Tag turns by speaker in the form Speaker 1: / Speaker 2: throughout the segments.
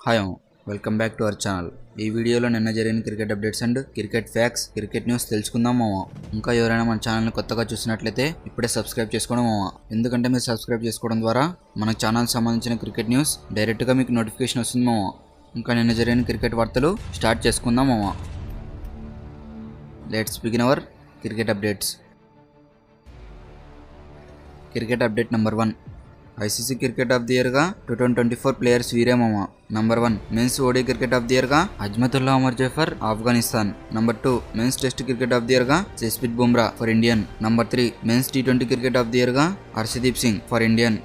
Speaker 1: Hi welcome back to our channel. ఈ వీడియోలో నిన్న జరిగిన cricket updates and cricket facts, cricket news తెలుసుకుందాం మామ. ఇంకా ఎవరైనా మన ఛానల్ని కొత్తగా చూసినట్లయితే ఇప్పుడే సబ్స్క్రైబ్ చేసుకోవడం మామ. ఎందుకంటే మీరు సబ్స్క్రైబ్ చేసుకోవడం ద్వారా మన ఛానల్ సంబంధించిన క్రికెట్ న్యూస్ డైరెక్ట్గా మీకు నోటిఫికేషన్ వస్తుంది మామ. ఇంకా నిన్న జరిగిన క్రికెట్ వార్తలు స్టార్ట్ చేసుకుందాం మామ. Let's begin our cricket updates. Cricket update number 1. ICC cricket of the ఇయర్గా 2024 ప్లేయర్స్ వీరే మామ. Number 1 men's ODI cricket of the ఇయర్గా Azmatullah Umar Zafar Afghanistan. Number 2 men's test cricket of the ఇయర్గా Jasprit Bumrah for Indian. Number 3 men's టీ20 cricket of the ఇయర్గా Harshdeep Singh for Indian.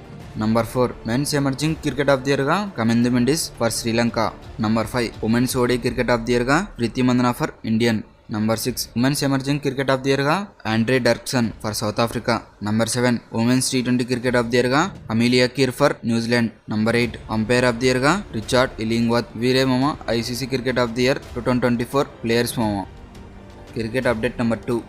Speaker 1: Number 4 men's emerging cricket of the ఇయర్గా Kamindu Mendis for Sri Lanka. Number 5 women's ODI cricket of the ఇయర్గా Preethi Mandhana for Indian. Number 6 women's emerging cricket of the ఇయర్గా Andre Dercksen for South Africa. Number 7 women's టీ20 cricket of the ఇయర్గా Amelia Kerr for New Zealand. Number 8 umpire of the ఇయర్గా Richard Illingworth. వీరే మామ ICC cricket of the year 2024 players మామ. Cricket update number 2.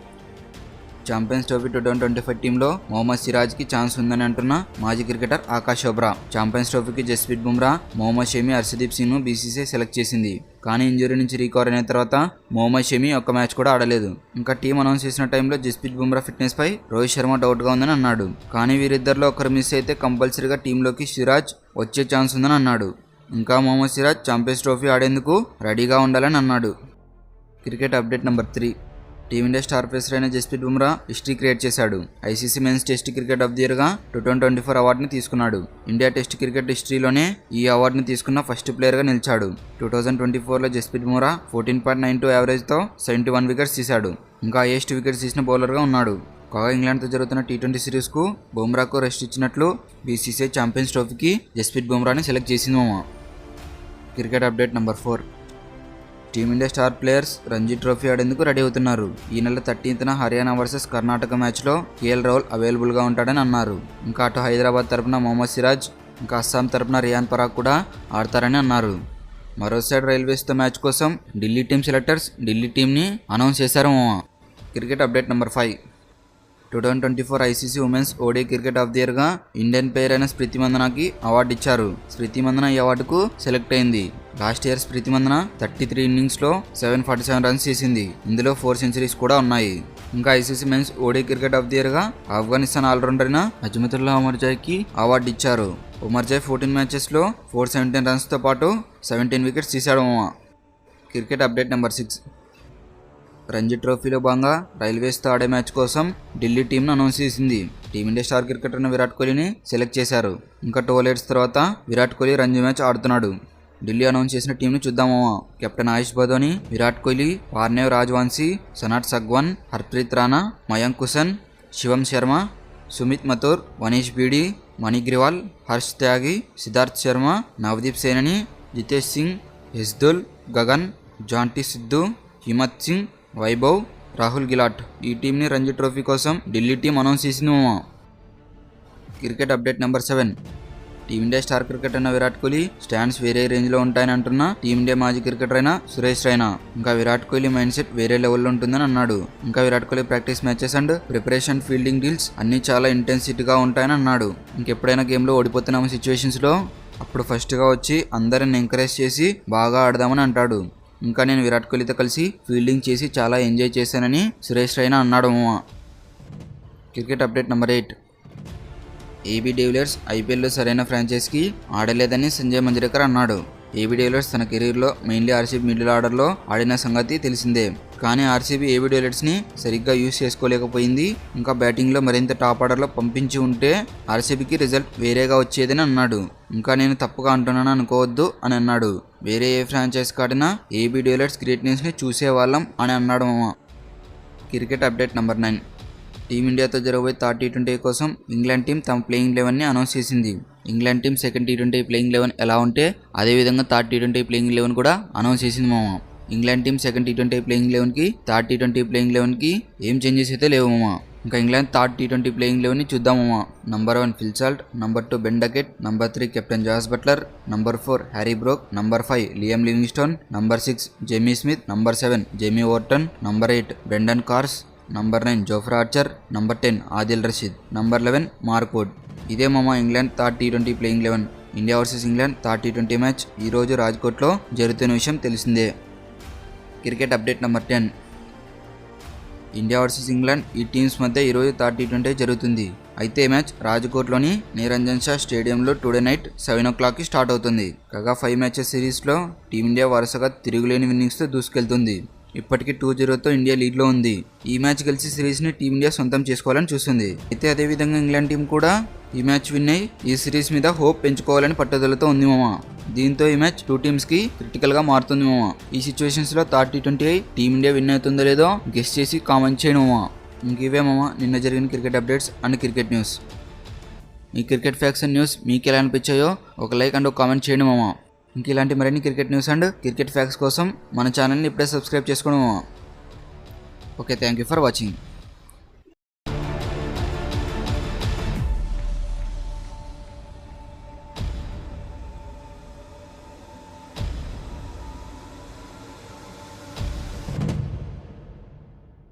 Speaker 1: Champions trophy 2025 టీంలో మొహమ్మద్ సిరాజ్కి chance ఉందని అంటున్న మాజీ క్రికెటర్ ఆకాష్ చోబ్రా. ఛాంపియన్స్ ట్రోఫీకి జస్ప్రీత్ బుమ్రా, మొహమ్మద్ షమి, హర్షదీప్ సింగ్ను బీసీసీఐ సెలెక్ట్ చేసింది. కానీ ఇంజరీ నుంచి రికవర్ అయిన తర్వాత మొహమ్మద్ షమి ఒక్క మ్యాచ్ కూడా ఆడలేదు. ఇంకా టీం అనౌన్స్ చేసిన టైంలో జస్ప్రీత్ బుమ్రా ఫిట్నెస్ పై రోహిత్ శర్మ డౌట్గా ఉందని అన్నాడు. కానీ వీరిద్దరిలో ఒకరు మిస్ అయితే కంపల్సరీగా టీంలోకి సిరాజ్ వచ్చే ఛాన్స్ ఉందని అన్నాడు. ఇంకా మొహమ్మద్ సిరాజ్ ఛాంపియన్స్ ట్రోఫీ ఆడేందుకు రెడీగా ఉండాలని అన్నాడు. Cricket update number 3. Team India star pacer అయిన జస్ప్రీత్ బుమ్రా హిస్టరీ క్రియేట్ చేశాడు. ICC men's test cricket of the ఇయర్గా 2024 అవార్డుని తీసుకున్నాడు. ఇండియా టెస్ట్ క్రికెట్ హిస్టరీలోనే ఈ అవార్డుని తీసుకున్న ఫస్ట్ ప్లేయర్గా నిలిచాడు. 2024లో జస్ప్రీత్ బుమ్రా 14.92 యావరేజ్తో 71 వికెట్స్ తీశాడు. ఇంకా హైయెస్ట్ వికెట్స్ తీసిన బౌలర్గా ఉన్నాడు. కాగా ఇంగ్లాండ్తో జరుగుతున్న టీ20 సిరీస్కు బుమ్రాకు రెస్ట్ ఇచ్చినట్లు బీసీసీఐ ఛాంపియన్స్ ట్రోఫీకి జస్ప్రీత్ బుమ్రాని సెలెక్ట్ చేసింది మామ. Cricket update number 4. Team India star players Ranji trophy ఆడేందుకు రెడీ అవుతున్నారు. ఈ నెల 13న హర్యానా వర్సెస్ కర్ణాటక మ్యాచ్లో కేఎల్ రాహుల్ అవైలబుల్గా ఉంటాడని అన్నారు. ఇంకా అటు హైదరాబాద్ తరపున మొహమ్మద్ సిరాజ్, ఇంకా అస్సాం తరపున రియాన్ పరాగ్ కూడా ఆడతారని అన్నారు. మరో సైడ్ రైల్వేస్తో మ్యాచ్ కోసం ఢిల్లీ టీమ్ సెలెక్టర్స్ ఢిల్లీ టీంని అనౌన్స్ చేశారు మామ. Cricket update number 5. 2024 ICC women's ODI cricket of the ఇయర్గా ఇండియన్ ప్లేయర్ అయిన స్మృతి మందనకి అవార్డు ఇచ్చారు. స్మృతి మందన ఈ అవార్డుకు సెలెక్ట్ అయింది. లాస్ట్ ఇయర్ స్మృతి మందన 33 ఇన్నింగ్స్లో 747 రన్స్ చేసింది. ఇందులో 4 సెంచరీస్ కూడా ఉన్నాయి. ఇంకా ICC men's ODI cricket of the ఇయర్గా ఆఫ్ఘనిస్తాన్ ఆల్రౌండర్ అయిన అజ్మతుల్లా ఉమర్ జైకి అవార్డు ఇచ్చారు. ఉమర్ జై 14 మ్యాచెస్లో 417 రన్స్తో పాటు 17 వికెట్స్ తీశాడు మామ. Cricket update number 6. రంజీ ట్రోఫీలో భాగంగా రైల్వేస్తో ఆడే మ్యాచ్ కోసం ఢిల్లీ టీంను అనౌన్స్ చేసింది. టీమిండియా స్టార్ క్రికెటర్ అయిన విరాట్ కోహ్లీని సెలెక్ట్ చేశారు. ఇంకా 12 ఇయర్స్ తర్వాత విరాట్ కోహ్లీ రంజీ మ్యాచ్ ఆడుతున్నాడు. ఢిల్లీ అనౌన్స్ చేసిన టీంను చూద్దామా. కెప్టెన్ ఆయుష్ బదోని, విరాట్ కోహ్లీ, వార్నేవ్ రాజ్వాన్సీ, సనాట్ సగ్వాన్, హర్ప్రీత్ రాణా, మయాంక్ కుసన్, శివం శర్మ, సుమిత్ మథూర్, మనీష్ బీడి, మణి గ్రివాల్, హర్ష్ త్యాగి, సిద్ధార్థ్ శర్మ, నవదీప్ సేనని, జితేష్ సింగ్, యజ్దుల్, గగన్, జాంటీ సిద్ధు, హిమత్ సింగ్, వైభవ్, రాహుల్ గిలాట్. ఈ టీంని రంజీ ట్రోఫీ కోసం ఢిల్లీ టీం అనౌన్స్ చేసింది మామ. Cricket update number 7. Team India star cricketer అయిన విరాట్ కోహ్లీ స్టాండ్స్ వేరే రేంజ్లో ఉంటాయని అంటున్న టీమిండియా మాజీ క్రికెటర్ అయిన సురేష్ రైనా. ఇంకా విరాట్ కోహ్లీ మైండ్ సెట్ వేరే లెవెల్లో ఉంటుందని అన్నాడు. ఇంకా Virat Kohli practice matches and preparation, fielding deals అన్నీ చాలా ఇంటెన్సిటీగా ఉంటాయని అన్నాడు. ఇంకెప్పుడైనా గేమ్లో ఓడిపోతున్నాము సిచ్యువేషన్స్లో అప్పుడు ఫస్ట్గా వచ్చి అందరిని ఎంకరేజ్ చేసి బాగా ఆడదామని అంటాడు. ఇంకా నేను విరాట్ కోహ్లీతో కలిసి ఫీల్డింగ్ చేసి చాలా ఎంజాయ్ చేశానని సురేష్ రైనా అన్నాడు మామ. Cricket update number 8. AB de Villiers ఐపీఎల్లో సరైన ఫ్రాంచైజీకి ఆడలేదని సంజయ్ మంజ్రేకర్ అన్నాడు. ఏబీ డివిలియర్స్ తన కెరీర్లో మెయిన్లీ ఆర్సీబీ మిడిల్ ఆర్డర్లో ఆడిన సంగతి తెలిసిందే. కానీ ఆర్సీబీ ఏబీ డివిలియర్స్ని సరిగ్గా యూజ్ చేసుకోలేకపోయింది. ఇంకా బ్యాటింగ్లో మరింత టాప్ ఆర్డర్లో పంపించి ఉంటే ఆర్సీబీకి రిజల్ట్ వేరేగా వచ్చేదని అన్నాడు. ఇంకా నేను తప్పుగా అంటున్నాను అనుకోవద్దు అని అన్నాడు. వేరే ఏ ఫ్రాంచైజ్ కాడినా ఏబీ డివిలియర్స్ గ్రేట్నెస్ని చూసేవాళ్ళం అని అన్నాడు మామ. Cricket update number 9. టీమిండియాతో జరగబోయే థర్డ్ టీ20 కోసం ఇంగ్లాండ్ టీం తమ ప్లేయింగ్ 11ని అనౌన్స్ చేసింది. ఇంగ్లాండ్ టీం సెకండ్ టీ20 ప్లేయింగ్ 11 ఎలా ఉంటే అదేవిధంగా థర్డ్ టీ20 ప్లేయింగ్ 11 కూడా అనౌన్స్ చేసింది మామ. ఇంగ్లాండ్ టీం సెకండ్ టీ20 ప్లేయింగ్ 11కి థర్డ్ టీ20 ప్లేయింగ్ 11కి ఏం చేంజెస్ అయితే లేవు మామ. ఇంకా ఇంగ్లాండ్ థర్డ్ టీ20 ప్లేయింగ్ 11ని చూద్దామమ్మా. Number 1 Phil Salt, number 2 Ben Duckett, number 3 captain Jos Buttler, number 4 Harry Brook, number 5 Liam Livingstone, number 6 Jamie Smith, number 7 Jamie Overton, number 8 Brydon Carse, number 9 Jofra Archer, number 10 Adil Rashid, number 11 Mark Wood. ఇదే మామ England third టీ20 playing 11. India versus England third T20 match ఈరోజు రాజ్కోట్లో జరుగుతున్న విషయం తెలిసిందే. Cricket update number 10. India versus England ఈ teams మధ్య ఈరోజు థర్డ్ టీ20 జరుగుతుంది. అయితే ఈ మ్యాచ్ రాజ్కోట్లోని నిరంజన్ షా స్టేడియంలో టుడే నైట్ 7 o'clockకి స్టార్ట్ అవుతుంది. కాగా 5 మ్యాచెస్ సిరీస్లో టీమిండియా వరుసగా తిరుగులేని ఇన్నింగ్స్తో దూసుకెళ్తుంది. ఇప్పటికీ 2-0తో ఇండియా లీడ్లో ఉంది. ఈ మ్యాచ్ గెలిచి సిరీస్ని టీమిండియా సొంతం చేసుకోవాలని చూస్తుంది. అయితే అదేవిధంగా ఇంగ్లాండ్ టీం కూడా ఈ మ్యాచ్ విన్ అయ్యి ఈ సిరీస్ మీద హోప్ పెంచుకోవాలని పట్టుదలతో ఉంది మామ. దీంతో ఈ మ్యాచ్ 2 టీమ్స్కి క్రిటికల్గా మారుతుంది మామ. ఈ సిచ్యువేషన్స్లో థర్డ్ టీ20 టీమిండియా విన్ అవుతుందో లేదో గెస్ చేసి కామెంట్ చేయను మామ. ఇంకేవే మామ నిన్న జరిగిన cricket updates and cricket news. ఈ క్రికెట్ ఫ్యాక్ట్స్ అండ్ న్యూస్ మీకు ఎలా అనిపించాయో ఒక లైక్ అండ్ ఒక కామెంట్ చేయండి మామ. ఇంక ఇలాంటి మరిన్ని cricket news and cricket facts కోసం మన ఛానల్ని ఇప్పుడే సబ్స్క్రైబ్ చేసుకోండి మామ. Okay, thank you for watching.